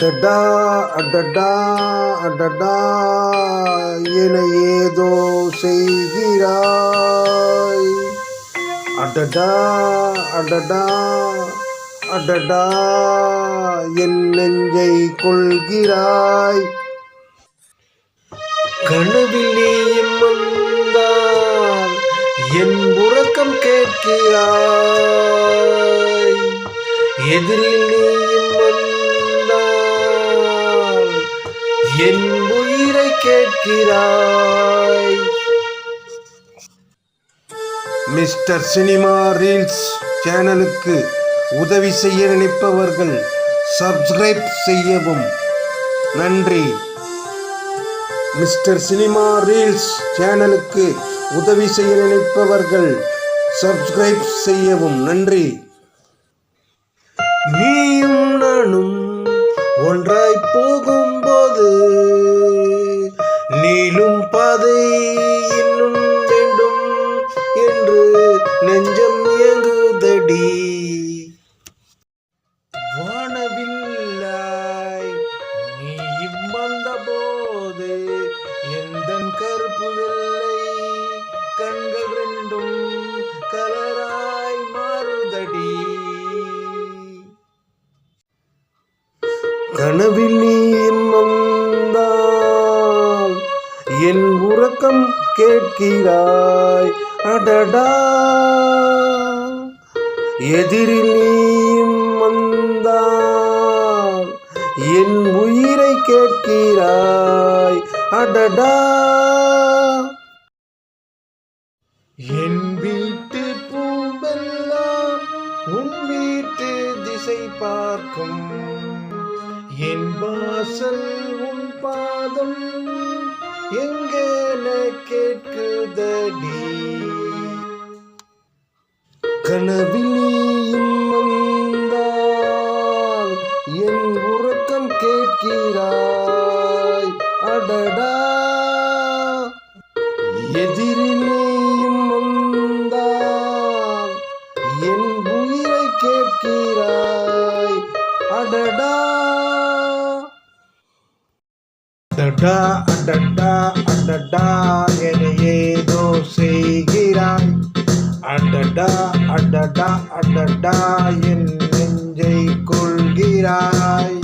அடடா அடடா அடடா என ஏதோ செய்கிறாய். அடடா அடடா அடடா என் நெஞ்சை கொள்கிறாய். கனவில் நீயும் வந்தால் என் உறக்கம் கேட்கிறாய். எதிரில் நீயும் வந்தால் என் உயிரை கேட்கிறாய். மிஸ்டர் சினிமா ரீல்ஸ் சேனலுக்கு உதவி செய்ய நினைப்பவர்கள் சப்ஸ்கிரைப் செய்யவும். நன்றி. மிஸ்டர் சினிமா ரீல்ஸ் சேனலுக்கு உதவி செய்ய நினைப்பவர்கள் சப்ஸ்கிரைப் செய்யவும். நன்றி. நீயும் நானும் ஒன்றாய் போகும்போது நீளும் பாதை இன்னும் வேண்டும் என்று நெஞ்சம் ஏங்குதடி. வானவில்லாய் நீயும் வந்தபோது எந்தன் கருப்பு வெள்ளை கண்கள் ரெண்டும் கலராய் மாறுதடி. கனவில் நீயும் வந்தால் என் உறக்கம் கேட்கிறாய். அடடா எதிரில் நீயும் வந்தால் என் உயிரை கேட்கிறாய். அடடா என் வீட்டு பூவெல்லாம் உன் வீட்டு திசை பார்க்கும். என் வாசல் உன் பாதம் எங்கென கேட்குதடி. கனவில் நீயும் வந்தால் என் உறக்கம் கேட்கிறாய். அடடா எதிரில் நீயும் வந்தால் என் உயிரை கேட்கிறாய். அடடா அடடா அடடா அடடா என ஏதோ செய்கிறாய். அடடா அடடா அடடா என் நெஞ்சை கொள்கிறாய்.